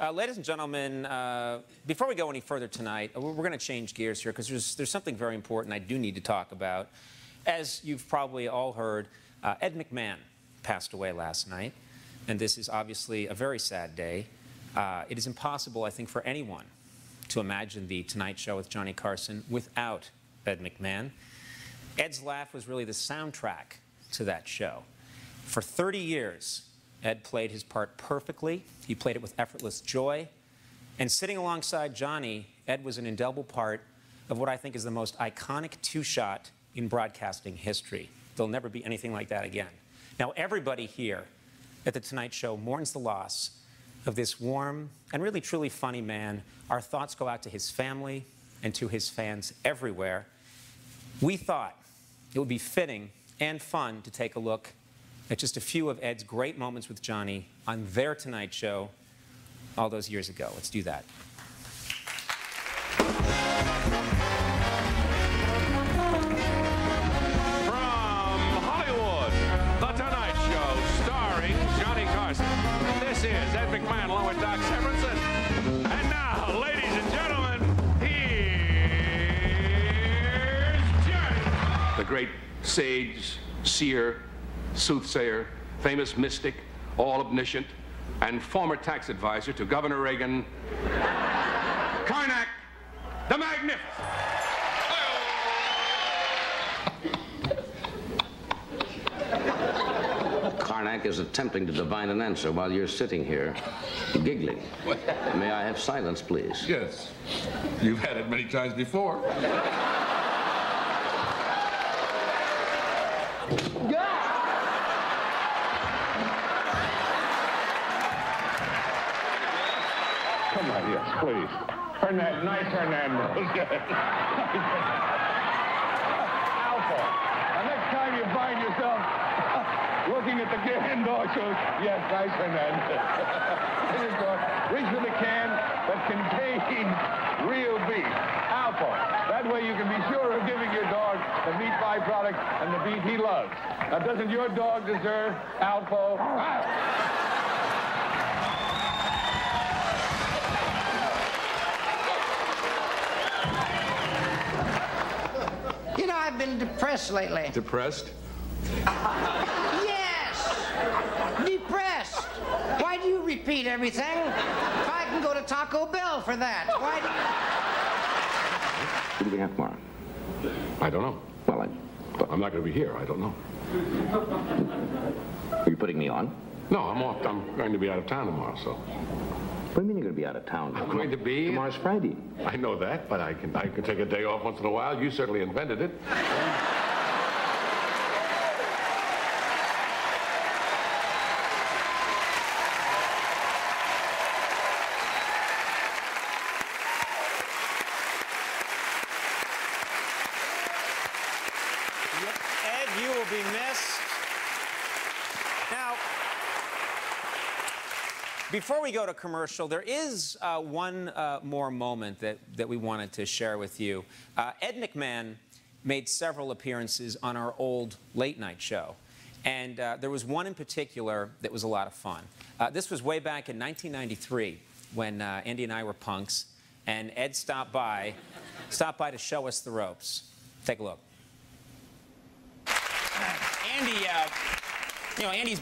Ladies and gentlemen, before we go any further tonight, we're going to change gears here because there's something very important I do need to talk about. As you've probably all heard, Ed McMahon passed away last night, and this is obviously a very sad day. It is impossible, I think, for anyone to imagine The Tonight Show with Johnny Carson without Ed McMahon. Ed's laugh was really the soundtrack to that show. For 30 years, Ed played his part perfectly. He played it with effortless joy. And sitting alongside Johnny, Ed was an indelible part of what I think is the most iconic two-shot in broadcasting history. There'll never be anything like that again. Now, everybody here at The Tonight Show mourns the loss of this warm and really truly funny man. Our thoughts go out to his family and to his fans everywhere. We thought it would be fitting and fun to take a look at just a few of Ed's great moments with Johnny on their Tonight Show all those years ago. Let's do that. From Hollywood, The Tonight Show, starring Johnny Carson. This is Ed McMahon along with Doc Severinsen. And now, ladies and gentlemen, here's Johnny. The great sage, seer, soothsayer, famous mystic, all-omniscient, and former tax advisor to Governor Reagan, Karnak the Magnificent. Karnak is attempting to divine an answer while you're sitting here, giggling. May I have silence, please? Yes. You've had it many times before. Come on, yes, please. Nice Hernandez. Alpha. The next time you find yourself looking at the can dog shows, yes, nice Hernandez. Reach for the can that contains real beef. Alpha. That way you can be sure of giving your dog the meat byproduct and the beef he loves. Now, doesn't your dog deserve Alpha? You know, I've been depressed lately. Depressed? Yes! Depressed! Why do you repeat everything? If I can go to Taco Bell for that. Why What do we have tomorrow? I don't know. Well, I'm not going to be here. I don't know. Are you putting me on? No, I'm off. I'm going to be out of town tomorrow, so. What do you mean you're going to be out of town? I'm going to be... Tomorrow's Friday. I know that, but I can take a day off once in a while. You certainly invented it. Ed, you will be missed. Now, before we go to commercial, there is one more moment that we wanted to share with you. Ed McMahon made several appearances on our old late-night show, and there was one in particular that was a lot of fun. This was way back in 1993 when Andy and I were punks, and Ed stopped by to show us the ropes. Take a look. Andy, you know, he's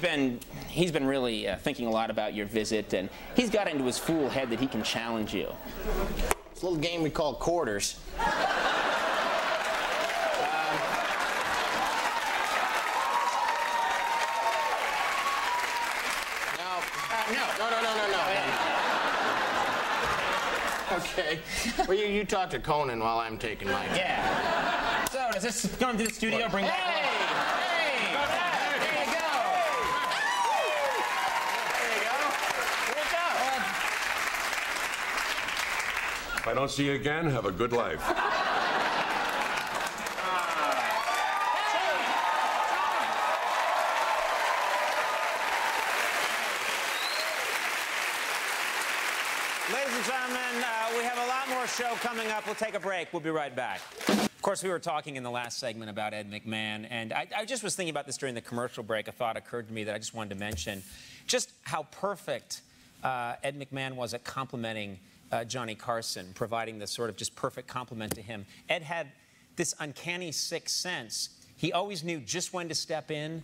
been really thinking a lot about your visit, and he's got into his fool head that he can challenge you. It's a little game we call quarters. No. Okay. Well, you talk to Conan while I'm taking my... Yeah. So, does this come to the studio, bring back... Hey! If I don't see you again, have a good life. Ladies and gentlemen, we have a lot more show coming up. We'll take a break. We'll be right back. Of course, we were talking in the last segment about Ed McMahon, and I just was thinking about this during the commercial break. A thought occurred to me that I just wanted to mention just how perfect Ed McMahon was at complimenting Johnny Carson, providing the sort of just perfect compliment to him. Ed had this uncanny sixth sense. He always knew just when to step in,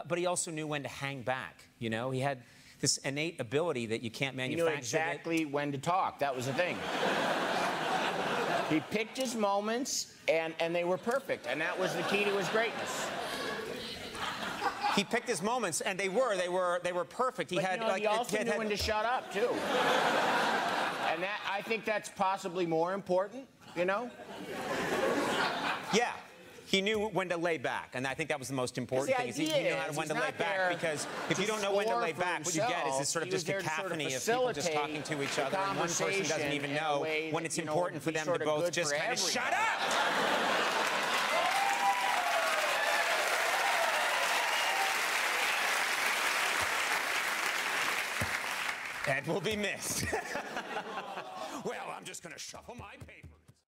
but he also knew when to hang back. You know, he had this innate ability that you can't manufacture. He knew exactly when to talk. That was the thing. He picked his moments, and they were perfect, and that was the key to his greatness. He picked his moments, and they were perfect. He But, had you know, like he also knew when to shut up too. And that, I think that's possibly more important, you know? Yeah. He knew when to lay back, and I think that was the most important thing. He knew when to lay back, because if you don't know when to lay back, what you get is this sort of just cacophony of people just talking to each other, and one person doesn't even know when it's important for them to both just kind of shut up! Ed will be missed. Well, I'm just going to shuffle my paper.